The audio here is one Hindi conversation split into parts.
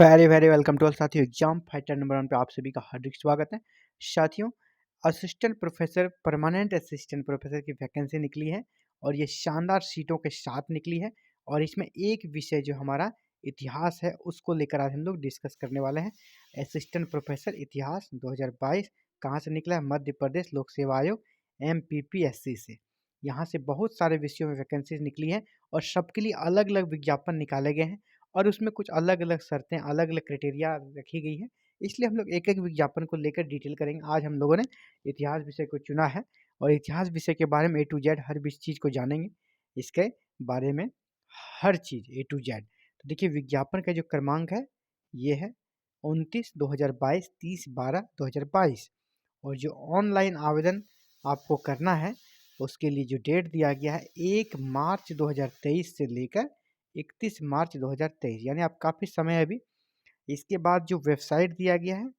Very very welcome to all साथियों। एग्जाम फाइटर नंबर 1 पे आप सभी का हार्दिक स्वागत है। साथियों, assistant professor permanent assistant professor की वैकेंसी निकली है और ये शानदार सीटों के साथ निकली है। और इसमें एक विषय जो हमारा इतिहास है उसको लेकर आज हम लोग डिस्कस करने वाले हैं। असिस्टेंट प्रोफेसर इतिहास 2022 कहाँ से निकला है? मध्य प्रदेश लोक सेवा आयोग MPPSC से। यहाँ से बहुत सारे विषयों में वैकेंसीज निकली है और सबके लिए अलग अलग विज्ञापन निकाले गए हैं और उसमें कुछ अलग अलग शर्तें, अलग अलग क्राइटेरिया रखी गई है। इसलिए हम लोग एक एक विज्ञापन को लेकर डिटेल करेंगे। आज हम लोगों ने इतिहास विषय को चुना है और इतिहास विषय के बारे में A to Z हर चीज़ को जानेंगे। इसके बारे में हर चीज़ A to Z। तो देखिए, विज्ञापन का जो क्रमांक है ये है 29/2022, 30/12/2022। और जो ऑनलाइन आवेदन आपको करना है उसके लिए जो डेट दिया गया है 1 मार्च 2023 से लेकर 31 मार्च 2023, यानी आप काफ़ी समय है अभी। इसके बाद जो वेबसाइट दिया गया है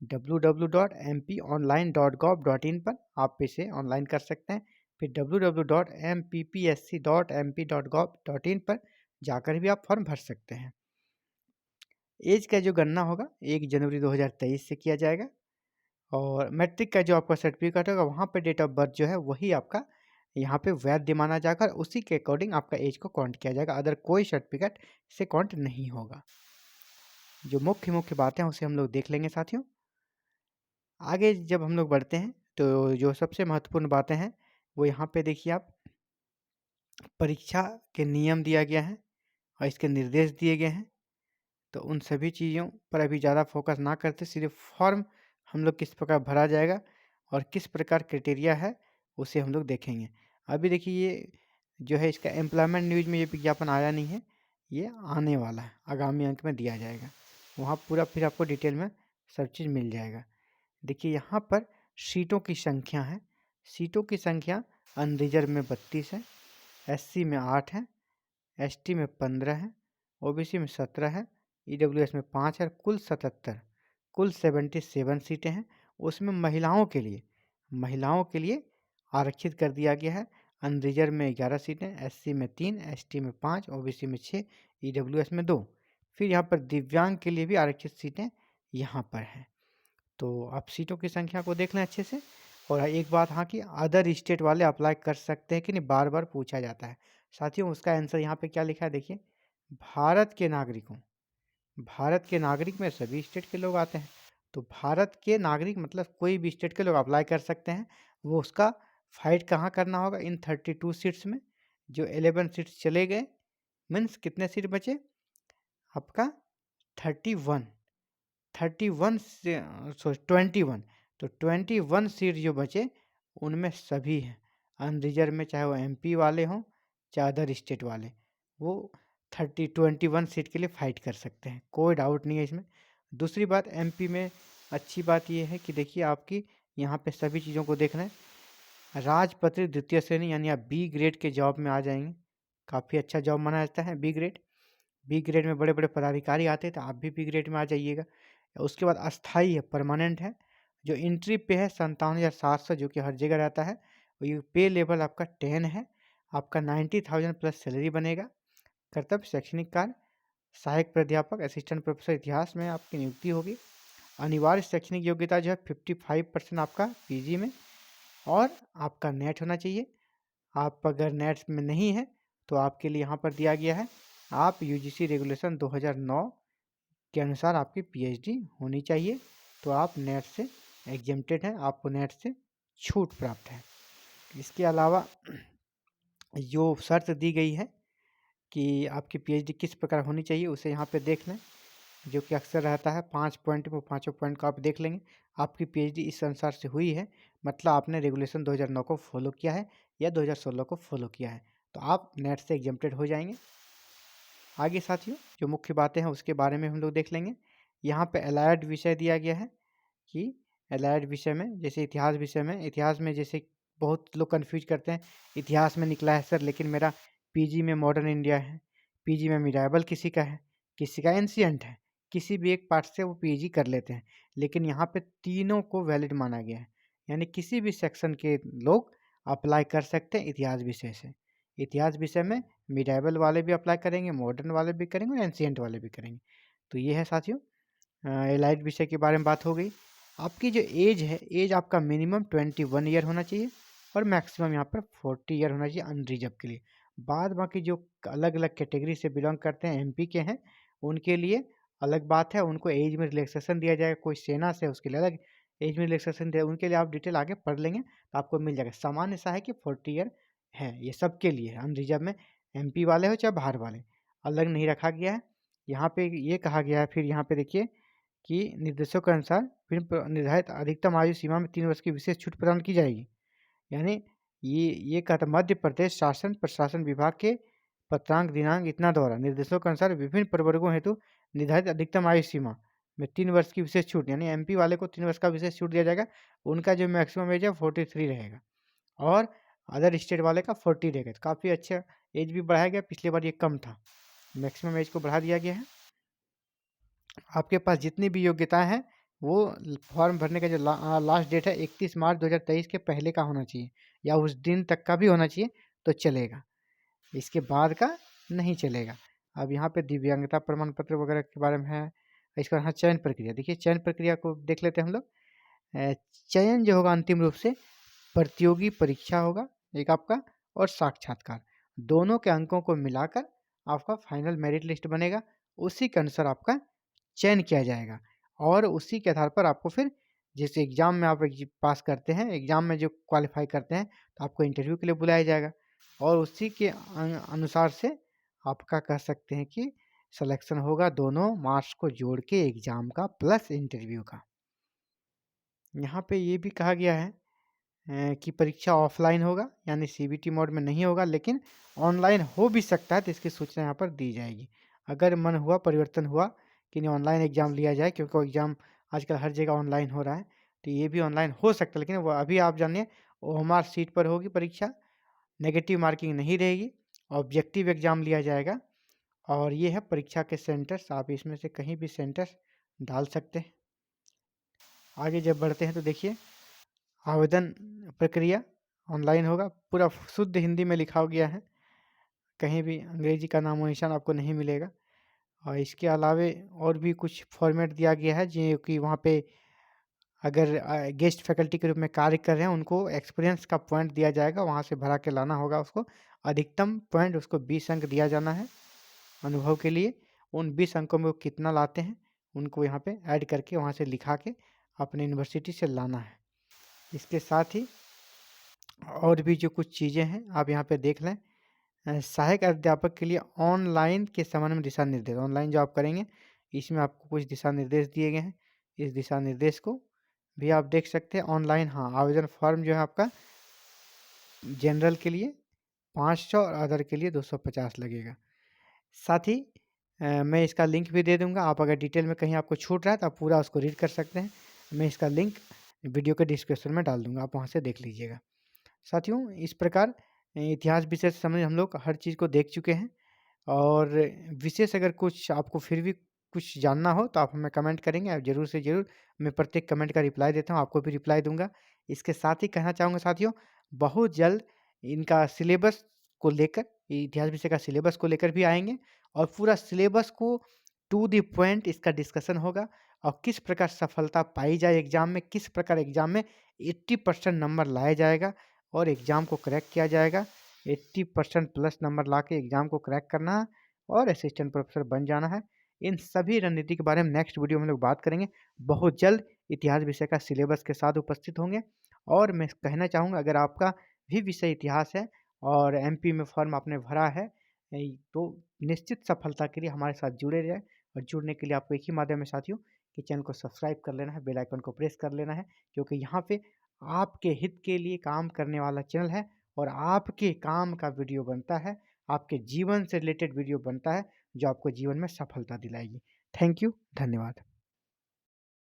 www.mponline.gov.in पर आप इसे ऑनलाइन कर सकते हैं। फिर www.mppsc.mp.gov.in पर जाकर भी आप फॉर्म भर सकते हैं। एज का जो गणना होगा 1 जनवरी 2023 से किया जाएगा और मैट्रिक का जो आपका सर्टिफिकेट होगा वहाँ पे डेट ऑफ बर्थ जो है वही आपका यहाँ पे वैध माना जाएगा और उसी के अकॉर्डिंग आपका एज को काउंट किया जाएगा। अदर कोई सर्टिफिकेट से काउंट नहीं होगा। जो मुख्य बातें हैं उसे हम लोग देख लेंगे साथियों। आगे जब हम लोग बढ़ते हैं तो जो सबसे महत्वपूर्ण बातें हैं वो यहाँ पे देखिए आप, परीक्षा के नियम दिया गया है और इसके निर्देश दिए गए हैं। तो उन सभी चीज़ों पर अभी ज़्यादा फोकस ना करते, सिर्फ फॉर्म हम लोग किस प्रकार भरा जाएगा और किस प्रकार क्राइटेरिया है उसे हम लोग देखेंगे। अभी देखिए, ये जो है इसका एम्प्लॉयमेंट न्यूज़ में ये विज्ञापन आया नहीं है, ये आने वाला है, आगामी अंक में दिया जाएगा। वहाँ पूरा फिर आपको डिटेल में सब चीज़ मिल जाएगा। देखिए यहाँ पर सीटों की संख्या है। सीटों की संख्या अनरिजर्व में 32 है, SC में 8 है, ST में 15 है, OBC में 17 है, EWS में 5 है। कुल 77 सीटें हैं। उसमें महिलाओं के लिए आरक्षित कर दिया गया है। अनरिजर्व में 11 सीटें, SC में 3, ST में 5, OBC में 6, EWS में 2। फिर यहाँ पर दिव्यांग के लिए भी आरक्षित सीटें यहाँ पर हैं। तो आप सीटों की संख्या को देख लें अच्छे से। और एक बात, हाँ, कि अदर स्टेट वाले अप्लाई कर सकते हैं कि नहीं, बार बार पूछा जाता है साथियों। उसका आंसर यहाँ पे क्या लिखा है देखिए, भारत के नागरिक में सभी स्टेट के लोग आते हैं। तो भारत के नागरिक मतलब कोई भी स्टेट के लोग अप्लाई कर सकते हैं। वो उसका फाइट कहाँ करना होगा? इन 32 सीट्स में जो 11 सीट्स चले गए, मीन्स कितने सीट बचे आपका? 31 21। तो 21 सीट जो बचे उनमें सभी हैं अनरिजर्व में, चाहे वो MP वाले हों चाहे अदर स्टेट वाले, वो 21 सीट के लिए फाइट कर सकते हैं, कोई डाउट नहीं है इसमें। दूसरी बात, MP में अच्छी बात ये है कि देखिए आपकी यहाँ पे सभी चीज़ों को देखना है। राजपत्रित द्वितीय श्रेणी यानी आप B ग्रेड के जॉब में आ जाएंगे। काफ़ी अच्छा जॉब माना जाता है B ग्रेड में बड़े बड़े पदाधिकारी आते हैं, तो आप भी B ग्रेड में आ जाइएगा। उसके बाद अस्थाई है, परमानेंट है। जो एंट्री पे है 57,700 जो कि हर जगह रहता है। ये पे लेवल आपका 10 है। आपका 90,000 प्लस सैलरी बनेगा। कर्तव्य शैक्षणिक कार्य, सहायक प्राध्यापक असिस्टेंट प्रोफेसर इतिहास में आपकी नियुक्ति होगी। अनिवार्य शैक्षणिक योग्यता जो है 55% आपका PG में और आपका नेट होना चाहिए। आप अगर नेट में नहीं है तो आपके लिए यहाँ पर दिया गया है, आप UGC रेगुलेशन 2009 के अनुसार आपकी PhD होनी चाहिए। तो आप नेट से एग्जेम्प्टेड हैं, आपको नेट से छूट प्राप्त है। इसके अलावा जो शर्त दी गई है कि आपकी PhD किस प्रकार होनी चाहिए उसे यहाँ पे देख लें, जो कि अक्सर रहता है 5 पॉइंट में। 5 पॉइंट को आप देख लेंगे। आपकी PhD इस अनुसार से हुई है, मतलब आपने रेगुलेशन 2009 को फॉलो किया है या 2016 को फॉलो किया है, तो आप नेट से एग्जेम्प्टेड हो जाएंगे। आगे साथियों, जो मुख्य बातें हैं उसके बारे में हम लोग देख लेंगे। यहाँ पे अलाइड विषय दिया गया है कि अलाइड विषय में, जैसे इतिहास विषय में, इतिहास में जैसे बहुत लोग कन्फ्यूज करते हैं, इतिहास में निकला है सर लेकिन मेरा PG में मॉडर्न इंडिया है, PG में मिडाइवल किसी का है, किसी का एंशिएंट है, किसी भी एक पार्ट से वो PG कर लेते हैं। लेकिन यहाँ पे तीनों को वैलिड माना गया है, यानी किसी भी सेक्शन के लोग अप्लाई कर सकते हैं इतिहास विषय से। इतिहास विषय में मिडाइवल वाले भी अप्लाई करेंगे, मॉडर्न वाले भी करेंगे और एंशिएंट वाले भी करेंगे। तो ये है साथियों, एलाइड विषय के बारे में बात हो गई। आपकी जो एज है, एज आपका मिनिमम 21 ईयर होना चाहिए और मैक्सिमम यहाँ पर 40 ईयर होना चाहिए अनरिजर्व के लिए। बाद बाकी जो अलग अलग कैटेगरी से बिलोंग करते हैं, एमपी के हैं, उनके लिए अलग बात है, उनको एज में रिलैक्सेशन दिया जाएगा। कोई सेना से उसके लिए अलग एज में रिलैक्सेशन दिया, उनके लिए आप डिटेल आगे पढ़ लेंगे तो आपको मिल जाएगा। सामान्य सा है कि 40 ईयर है, ये सबके लिए है, अनरिजर्व में एमपी वाले हो चाहे बाहर वाले, अलग नहीं रखा गया है। यहाँ पे ये कहा गया है, फिर यहाँ पे देखिए कि निर्देशों के अनुसार फिर निर्धारित अधिकतम आयु सीमा में 3 वर्ष की विशेष छूट प्रदान की जाएगी। यानी ये कहता मध्य प्रदेश शासन प्रशासन विभाग के पत्रांक दिनांक इतना द्वारा निर्देशों के अनुसार विभिन्न प्रवर्गों हेतु निर्धारित अधिकतम आयु सीमा में 3 वर्ष की विशेष छूट, यानी एमपी वाले को 3 वर्ष का विशेष छूट दिया जाएगा। उनका जो मैक्सिमम एज है 43 रहेगा और अदर स्टेट वाले का 40 रहेगा। तो काफ़ी अच्छा एज भी बढ़ाया गया, पिछली बार ये कम था, मैक्सिमम एज को बढ़ा दिया गया है। आपके पास जितनी भी योग्यताएं हैं वो फॉर्म भरने का जो लास्ट डेट है 31 मार्च 2023 के पहले का होना चाहिए या उस दिन तक का भी होना चाहिए तो चलेगा, इसके बाद का नहीं चलेगा। अब यहाँ पे दिव्यांगता प्रमाण पत्र वगैरह के बारे में है। इसके बाद हाँ, चयन प्रक्रिया देखिए, चयन प्रक्रिया को देख लेते हैं हम लोग। चयन जो होगा अंतिम रूप से प्रतियोगी परीक्षा होगा एक आपका और साक्षात्कार, दोनों के अंकों को मिलाकर आपका फाइनल मेरिट लिस्ट बनेगा, उसी के अनुसार आपका चयन किया जाएगा और उसी के आधार पर आपको फिर जिस एग्ज़ाम में आप पास करते हैं, एग्ज़ाम में जो क्वालिफाई करते हैं तो आपको इंटरव्यू के लिए बुलाया जाएगा और उसी के अनुसार से आपका कह सकते हैं कि सिलेक्शन होगा, दोनों मार्क्स को जोड़ के एग्ज़ाम का प्लस इंटरव्यू का। यहाँ पे ये भी कहा गया है कि परीक्षा ऑफलाइन होगा, यानी सीबीटी मोड में नहीं होगा, लेकिन ऑनलाइन हो भी सकता है, तो इसकी सूचना यहाँ पर दी जाएगी। अगर मन हुआ, परिवर्तन हुआ कि नहीं ऑनलाइन एग्ज़ाम लिया जाए, क्योंकि एग्ज़ाम आजकल हर जगह ऑनलाइन हो रहा है, तो ये भी ऑनलाइन हो सकता है। लेकिन वो अभी आप जानिए ओएमआर सीट पर होगी परीक्षा, नेगेटिव मार्किंग नहीं रहेगी, ऑब्जेक्टिव एग्ज़ाम लिया जाएगा। और ये है परीक्षा के सेंटर्स, आप इसमें से कहीं भी सेंटर्स डाल सकते हैं। आगे जब बढ़ते हैं तो देखिए, आवेदन प्रक्रिया ऑनलाइन होगा, पूरा शुद्ध हिंदी में लिखा गया है, कहीं भी अंग्रेजी का नामो निशान आपको नहीं मिलेगा। और इसके अलावे और भी कुछ फॉर्मेट दिया गया है, जो कि वहाँ पे अगर गेस्ट फैकल्टी के रूप में कार्य कर रहे हैं उनको एक्सपीरियंस का पॉइंट दिया जाएगा, वहाँ से भरा के लाना होगा उसको। अधिकतम पॉइंट उसको 20 अंक दिया जाना है अनुभव के लिए। उन 20 अंकों में वो कितना लाते हैं उनको यहाँ पे ऐड करके वहाँ से लिखा के अपने यूनिवर्सिटी से लाना है। इसके साथ ही और भी जो कुछ चीज़ें हैं आप यहाँ पे देख लें। सहायक अध्यापक के लिए ऑनलाइन के संबंध में दिशा निर्देश, ऑनलाइन जो आप करेंगे इसमें आपको कुछ दिशा निर्देश दिए गए हैं, इस दिशा निर्देश को भी आप देख सकते हैं ऑनलाइन। हाँ, आवेदन फॉर्म जो है आपका जनरल के लिए 500 और अदर के लिए 250 लगेगा। साथ ही मैं इसका लिंक भी दे दूंगा, आप अगर डिटेल में कहीं आपको छूट रहा है तो आप पूरा उसको रीड कर सकते हैं। मैं इसका लिंक वीडियो के डिस्क्रिप्शन में डाल दूंगा, आप वहाँ से देख लीजिएगा। साथियों, इस प्रकार इतिहास विषय से संबंधित हम लोग हर चीज़ को देख चुके हैं और विशेष अगर कुछ आपको फिर भी कुछ जानना हो तो आप हमें कमेंट करेंगे, आप ज़रूर से ज़रूर, मैं प्रत्येक कमेंट का रिप्लाई देता हूँ, आपको भी रिप्लाई दूंगा। इसके साथ ही कहना चाहूँगा साथियों, बहुत जल्द इनका सिलेबस को लेकर, इतिहास विषय का सिलेबस को लेकर भी आएंगे और पूरा सिलेबस को टू द पॉइंट इसका डिस्कशन होगा और किस प्रकार सफलता पाई जाए एग्ज़ाम में, किस प्रकार एग्ज़ाम में 80% नंबर लाया जाएगा और एग्ज़ाम को क्रैक किया जाएगा। 80% प्लस नंबर ला के एग्ज़ाम को क्रैक करना है और असिस्टेंट प्रोफेसर बन जाना है। इन सभी रणनीति के बारे में नेक्स्ट वीडियो में लोग बात करेंगे। बहुत जल्द इतिहास विषय का सिलेबस के साथ उपस्थित होंगे। और मैं कहना चाहूँगा, अगर आपका भी विषय इतिहास है और एमपी में फॉर्म आपने भरा है तो निश्चित सफलता के लिए हमारे साथ जुड़े रहे। और जुड़ने के लिए आपको एक ही माध्यम है साथियों कि चैनल को सब्सक्राइब कर लेना है, बेल आइकन को प्रेस कर लेना है, क्योंकि यहाँ पे आपके हित के लिए काम करने वाला चैनल है और आपके काम का वीडियो बनता है, आपके जीवन से रिलेटेड वीडियो बनता है जो आपको जीवन में सफलता दिलाएगी। थैंक यू, धन्यवाद।